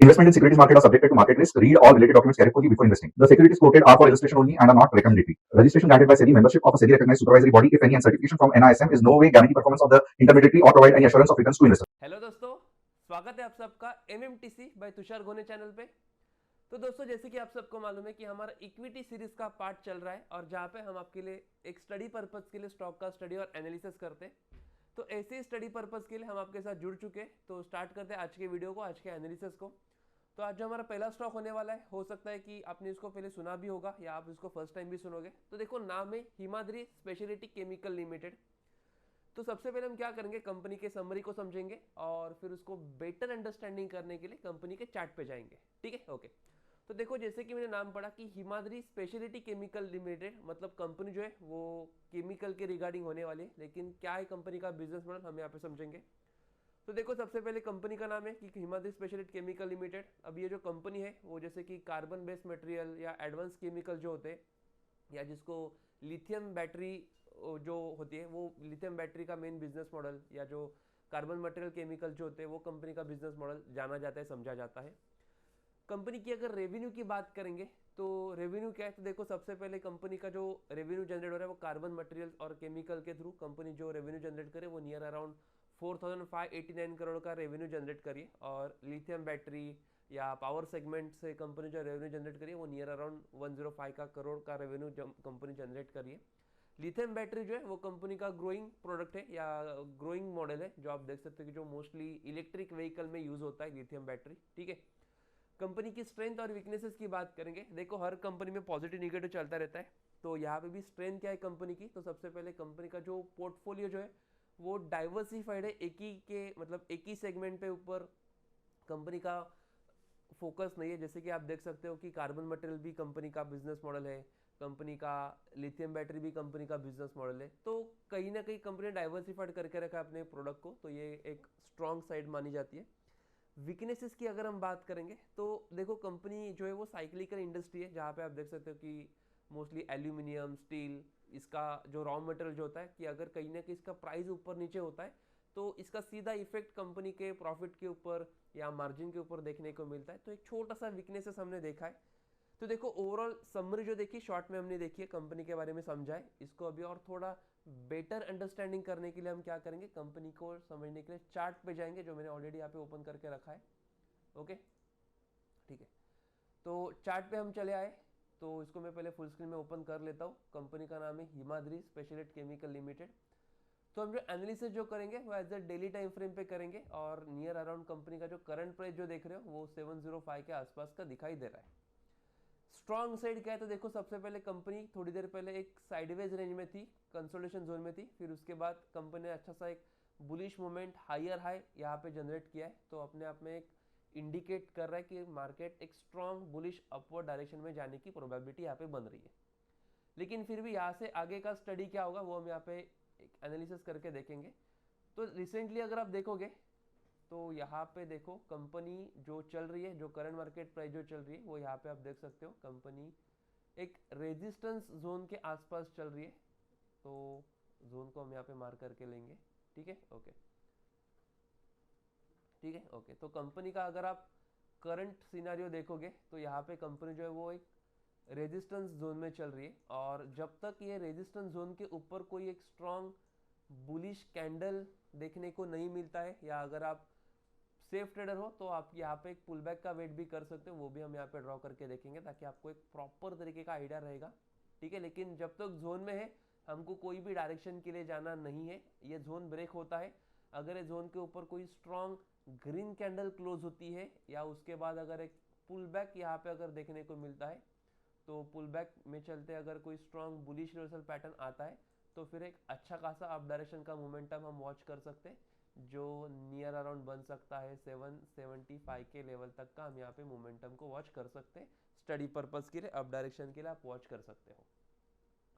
Investment in securities market are subjected to market risk. Read all related documents carefully before investing. The securities quoted are for illustration only and are not recommendatory. Registration granted by SEBI. Membership of a SEBI recognized supervisory body, if any, and certification from NISM is no way guarantee performance of the intermediary or provide any assurance of returns to investors. Hello दोस्तों, स्वागत है आप सबका MMTC bye Tushar गोने channel पे। तो दोस्तों, जैसे कि आप सबको मालूम है कि हमारा इक्विटी सीरीज का पार्ट चल रहा है और जहाँ पे हम आपके लिए एक स्टडी पर्पस के लिए स्टॉक का स्टडी और एनालिसिस करते हैं। तो ऐसे ही स्टडी पर्पस के लिए हम आपके साथ जुड़ चुके हैं। तो स्टार्ट करते हैं आज के वीडियो को, आज के एनालिसिस को। तो आज जो हमारा पहला स्टॉक होने वाला है, हो सकता है कि आपने इसको पहले सुना भी होगा या आप इसको फर्स्ट टाइम भी सुनोगे। तो देखो, नाम है हिमाद्री स्पेशलिटी केमिकल लिमिटेड। तो सबसे पहले हम क्या करेंगे, कंपनी के समरी को समझेंगे और फिर उसको बेटर अंडरस्टैंडिंग करने के लिए कंपनी के चार्ट पे जाएंगे। ठीक है, ओके। तो देखो, जैसे कि मैंने नाम पढ़ा कि हिमाद्री स्पेशलिटी केमिकल लिमिटेड, मतलब कंपनी जो है वो केमिकल के रिगार्डिंग होने वाली है। लेकिन क्या है कंपनी का बिजनेस मॉडल, हम यहाँ पे समझेंगे। तो देखो, सबसे पहले कंपनी का नाम है कि हिमाद्री स्पेशलिटी केमिकल लिमिटेड। अब ये जो कंपनी है वो जैसे कि कार्बन बेस्ड मटेरियल या एडवांस केमिकल जो होते हैं, या जिसको लिथियम बैटरी जो होती है, वो लिथियम बैटरी का मेन बिजनेस मॉडल, या जो कार्बन मटेरियल केमिकल जो होते हैं वो कंपनी का बिजनेस मॉडल जाना जाता है, समझा जाता है। कंपनी की अगर रेवेन्यू की बात करेंगे तो रेवेन्यू क्या है, तो देखो सबसे पहले कंपनी का जो रेवेन्यू जनरेट हो रहा है वो कार्बन मटेरियल और केमिकल के थ्रू कंपनी जो रेवेन्यू जनरेट करे वो नियर अराउंड 4589 करोड़ का रेवेन्यू जनरेट करिए। और लिथियम बैटरी या पावर सेगमेंट से कंपनी जो रेवेन्यू जनरेट करिए वो नियर अराउंड 105 का करोड़ का रेवेन्यू कंपनी जनरेट करिए। लिथियम बैटरी जो है वो कंपनी का ग्रोइंग प्रोडक्ट है या ग्रोइंग मॉडल है, जो आप देख सकते हो कि जो मोस्टली इलेक्ट्रिक व्हीकल में यूज होता है लिथियम बैटरी। ठीक है। कंपनी की स्ट्रेंथ और वीकनेसेस की बात करेंगे। देखो, हर कंपनी में पॉजिटिव निगेटिव चलता रहता है। तो यहाँ पे भी स्ट्रेंथ क्या है कंपनी की, तो सबसे पहले कंपनी का जो पोर्टफोलियो जो है वो डाइवर्सिफाइड है। एक ही के मतलब एक ही सेगमेंट पे ऊपर कंपनी का फोकस नहीं है। जैसे कि आप देख सकते हो कि कार्बन मटेरियल भी कंपनी का बिजनेस मॉडल है, कंपनी का लिथियम बैटरी भी कंपनी का बिजनेस मॉडल है। तो कहीं ना कहीं कंपनी डाइवर्सिफाइड करके रखा है अपने प्रोडक्ट को, तो ये एक स्ट्रॉन्ग साइड मानी जाती है। वीकनेसेस की अगर हम बात करेंगे तो देखो, कंपनी जो है वो साइक्लिकल इंडस्ट्री है, जहाँ पे आप देख सकते हो कि मोस्टली एल्यूमिनियम, स्टील, इसका जो रॉ मटेरियल जो होता है, कि अगर कहीं ना कहीं इसका प्राइस ऊपर नीचे होता है तो इसका सीधा इफेक्ट कंपनी के प्रॉफिट के ऊपर या मार्जिन के ऊपर देखने को मिलता है। तो एक छोटा सा वीकनेसेस हमने देखा है। तो देखो, ओवरऑल समरी जो देखी शॉर्ट में हमने देखी है, कंपनी के बारे में समझा है। इसको अभी और थोड़ा बेटर अंडरस्टैंडिंग करने के लिए हम क्या करेंगे, कंपनी को समझने के लिए चार्ट पे जाएंगे, जो मैंने ऑलरेडी यहाँ पे ओपन करके रखा है। ओके, ठीक है। तो चार्ट पे हम चले आए, तो इसको मैं पहले फुल स्क्रीन में ओपन कर लेता हूँ। कंपनी का नाम है हिमाद्री स्पेशलिटी केमिकल लिमिटेड। तो हम जो एनालिसिस जो करेंगे वो as a daily time frame पे करेंगे, और नियर अराउंड कंपनी का जो करंट प्राइस जो देख रहे हो वो 705 के आसपास का दिखाई दे रहा है। स्ट्रॉन्ग साइड क्या है, तो देखो सबसे पहले कंपनी थोड़ी देर पहले एक साइडवेज रेंज में थी, कंसोलिडेशन जोन में थी। फिर उसके बाद कंपनी ने अच्छा सा एक बुलिश मोमेंट हायर हाई यहाँ पे जनरेट किया है। तो अपने आप में एक इंडिकेट कर रहा है कि मार्केट एक स्ट्रॉन्ग बुलिश अपवर्ड डायरेक्शन में जाने की प्रोबेबिलिटी यहाँ पे बन रही है। लेकिन फिर भी यहाँ से आगे का स्टडी क्या होगा वो हम यहाँ पे एक एनालिसिस करके देखेंगे। तो रिसेंटली अगर आप देखोगे तो यहाँ पे देखो कंपनी जो चल रही है, जो करंट मार्केट प्राइस जो चल रही है वो यहाँ पे आप देख सकते हो कंपनी एक रेजिस्टेंस जोन के आसपास चल रही है। तो जोन को हम यहाँ पे मार्क करके लेंगे। ठीक है, ओके, ठीक है, ओके। तो कंपनी का अगर आप करंट सिनारियो देखोगे तो यहाँ पे कंपनी जो है वो एक रेजिस्टेंस जोन में चल रही है, और जब तक ये रेजिस्टेंस जोन के ऊपर कोई एक स्ट्रॉन्ग बुलिश कैंडल देखने को नहीं मिलता है, या अगर आप सेफ ट्रेडर हो तो आप यहाँ पे एक पुल बैक का वेट भी कर सकते हो, वो भी हम यहाँ पे ड्रॉ करके देखेंगे ताकि आपको एक प्रॉपर तरीके का आइडिया रहेगा। ठीक है। लेकिन जब तक जोन में है हमको कोई भी डायरेक्शन के लिए जाना नहीं है। ये जोन ब्रेक होता है अगर ये जोन के ऊपर कोई स्ट्रॉन्ग ग्रीन कैंडल क्लोज होती है, या उसके बाद अगर एक पुल बैक यहाँ पे अगर देखने को मिलता है, तो पुल बैक में चलते अगर कोई स्ट्रॉन्ग बुलिश रिवर्सल पैटर्न आता है तो फिर एक अच्छा खासा अप डायरेक्शन का मोमेंटम हम वॉच कर सकते हैं, जो नियर अराउंड बन सकता है 775 के लेवल तक का। हम यहाँ पे मोमेंटम को वॉच कर सकते हैं। स्टडी पर्पस के लिए अप डायरेक्शन के लिए आप वॉच कर सकते हो।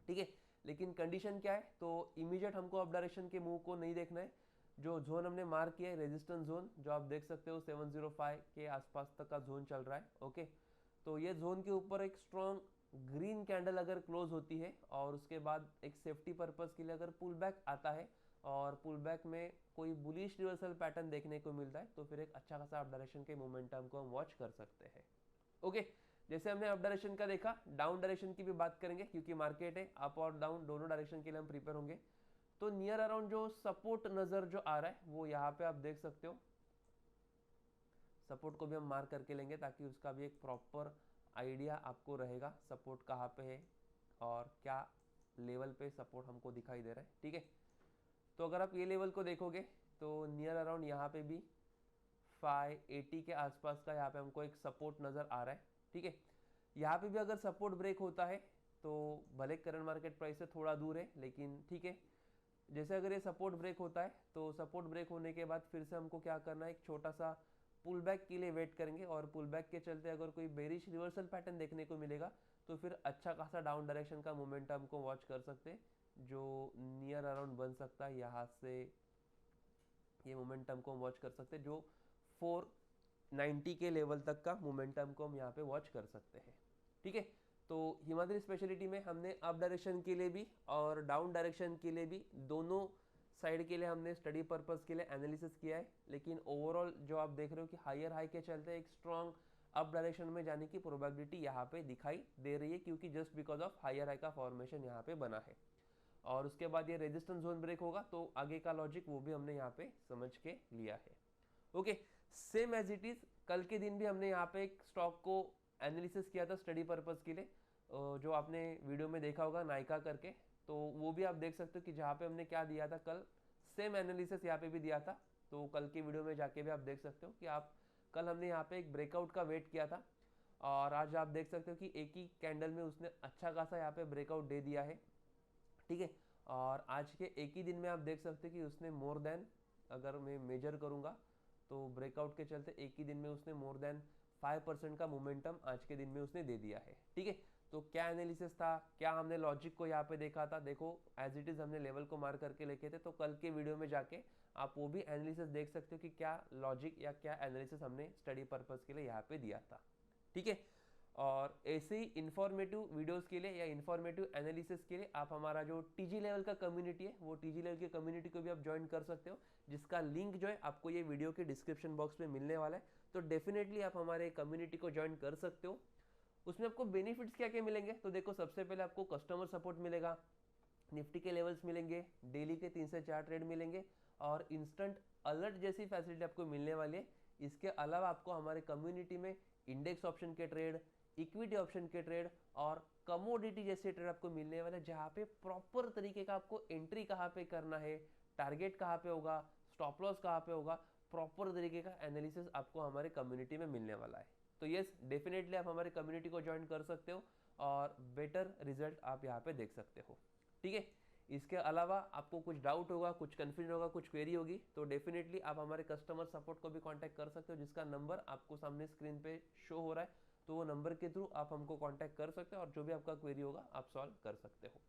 ठीक है। लेकिन कंडीशन क्या है, तो इमीडिएट हमको अप डायरेक्शन के मूव को नहीं देखना है। जो जोन हमने मार्क किया है रेजिस्टेंस जोन, जो आप देख सकते हो 705 के आसपास तक का जोन चल रहा है। ओके। तो ये जोन के ऊपर एक स्ट्रॉन्ग ग्रीन कैंडल अगर क्लोज होती है और उसके बाद एक सेफ्टी पर्पस के लिए अगर पुल बैक आता है और पुल बैक में कोई बुलिश रिवर्सल पैटर्न देखने को मिलता है तो फिर एक अच्छा खासा अप डायरेक्शन के मोमेंटम को हम वॉच कर सकते हैं। ओके, जैसे हमने अप डायरेक्शन का देखा, डाउन डायरेक्शन की भी बात करेंगे क्योंकि मार्केट है, अप और डाउन दोनों डायरेक्शन के लिए हम प्रिपेयर होंगे। तो नियर अराउंड जो सपोर्ट नजर जो आ रहा है वो यहाँ पे आप देख सकते हो, सपोर्ट को भी हम मार्क करके लेंगे ताकि उसका भी एक प्रॉपर आइडिया आपको रहेगा सपोर्ट कहाँ पे है और क्या लेवल पे सपोर्ट हमको दिखाई दे रहा है। ठीक है, तो अगर आप ये लेवल को देखोगे तो नियर अराउंड यहाँ पे भी 580 के आसपास का यहाँ पे हमको एक सपोर्ट नज़र आ रहा है। ठीक है, यहाँ पे भी अगर सपोर्ट ब्रेक होता है तो भले करंट मार्केट प्राइस से थोड़ा दूर है, लेकिन ठीक है, जैसे अगर ये सपोर्ट ब्रेक होता है तो सपोर्ट ब्रेक होने के बाद फिर से हमको क्या करना है, एक छोटा सा पुल बैक के लिए वेट करेंगे और पुल बैक के चलते अगर कोई बेरिश रिवर्सल पैटर्न देखने को मिलेगा तो फिर अच्छा खासा डाउन डायरेक्शन का मोमेंटम को वॉच कर सकते हैं, जो नियर अराउंड बन सकता है। यहाँ से ये मोमेंटम को हम वॉच कर सकते हैं, जो 490 के लेवल तक का मोमेंटम को हम यहाँ पे वॉच कर सकते हैं। ठीक है, तो हिमाद्री स्पेशलिटी में हमने अप डायरेक्शन के लिए भी और डाउन डायरेक्शन के लिए भी दोनों साइड के लिए हमने स्टडी पर्पस के लिए एनालिसिस किया है, लेकिन ओवरऑल जो आप देख रहे हो कि हायर हाई के चलते एक स्ट्रॉन्ग अप डायरेक्शन में जाने की प्रोबेबिलिटी यहाँ पे दिखाई दे रही है, क्योंकि just because of higher high का फॉर्मेशन यहाँ पे बना है। और उसके बाद ये रेजिस्टेंस जोन ब्रेक होगा तो आगे का लॉजिक वो भी हमने यहाँ पे समझ के लिया है। Okay, same as it is कल के दिन भी हमने यहाँ पे एक स्टॉक को एनालिसिस किया था स्टडी पर्पस के लिए, जो आपने वीडियो में देखा होगा नाइका करके, तो वो भी आप देख सकते हो कि जहाँ पे हमने क्या दिया था कल, सेम एनालिसिस यहाँ पे भी दिया था। तो कल की वीडियो में जाके भी आप देख सकते हो कि आप कल हमने यहाँ पे एक ब्रेकआउट का वेट किया था और आज आप देख सकते हो कि एक ही कैंडल में उसने अच्छा खासा यहाँ पे ब्रेकआउट दे दिया है। ठीक है, और आज के एक ही दिन में आप देख सकते हो कि उसने मोर देन, अगर मैं मेजर करूंगा तो ब्रेकआउट के चलते एक ही दिन में उसने मोर देन 5% का मोमेंटम आज के दिन में उसने दे दिया है। ठीक है, तो क्या एनालिसिस था, क्या हमने लॉजिक को यहाँ पे देखा था, देखो एज इट इज हमने लेवल को मार्क करके लेके थे, तो कल के वीडियो में जाके आप वो भी एनालिसिस देख सकते हो कि क्या लॉजिक या क्या एनालिसिस हमने स्टडी पर्पस के लिए यहाँ पे दिया था। ठीक है, और ऐसे ही इंफॉर्मेटिव वीडियोस के लिए या इंफॉर्मेटिव एनालिसिस के लिए आप हमारा जो टीजी लेवल का कम्युनिटी है वो टीजी लेवल की कम्युनिटी को भी आप ज्वाइन कर सकते हो, जिसका लिंक जो है आपको ये वीडियो के डिस्क्रिप्शन बॉक्स में मिलने वाला है। तो डेफिनेटली आप हमारे कम्युनिटी को ज्वाइन कर सकते हो। उसमें आपको बेनिफिट्स क्या क्या मिलेंगे, तो देखो सबसे पहले आपको कस्टमर सपोर्ट मिलेगा, निफ्टी के लेवल्स मिलेंगे, डेली के 3 से 4 ट्रेड मिलेंगे और इंस्टेंट अलर्ट जैसी फैसिलिटी आपको मिलने वाली है। इसके अलावा आपको हमारे कम्युनिटी में इंडेक्स ऑप्शन के ट्रेड, इक्विटी ऑप्शन के ट्रेड और कमोडिटी जैसे ट्रेड आपको मिलने वाले, जहाँ पे प्रॉपर तरीके का आपको एंट्री कहाँ पे करना है, टारगेट कहाँ पे होगा, स्टॉप लॉस कहाँ पे होगा, प्रॉपर तरीके का एनालिसिस आपको हमारे कम्युनिटी में मिलने वाला है। तो यस, डेफिनेटली आप हमारे कम्युनिटी को ज्वाइन कर सकते हो और बेटर रिजल्ट आप यहाँ पे देख सकते हो। ठीक है, इसके अलावा आपको कुछ डाउट होगा, कुछ कन्फ्यूजन होगा, कुछ क्वेरी होगी तो डेफिनेटली आप हमारे कस्टमर सपोर्ट को भी कांटेक्ट कर सकते हो, जिसका नंबर आपको सामने स्क्रीन पे शो हो रहा है। तो वो नंबर के थ्रू आप हमको कांटेक्ट कर सकते हो और जो भी आपका क्वेरी होगा आप सॉल्व कर सकते हो।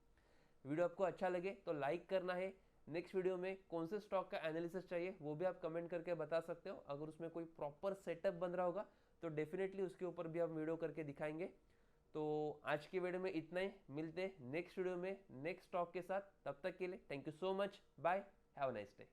वीडियो आपको अच्छा लगे तो लाइक करना है। नेक्स्ट वीडियो में कौन से स्टॉक का एनालिसिस चाहिए वो भी आप कमेंट करके बता सकते हो। अगर उसमें कोई प्रॉपर सेटअप बन रहा होगा तो डेफिनेटली उसके ऊपर भी हम वीडियो करके दिखाएंगे। तो आज की वीडियो में इतना ही, मिलते हैं नेक्स्ट वीडियो में नेक्स्ट स्टॉक के साथ। तब तक के लिए thank you so much, bye, have a nice day.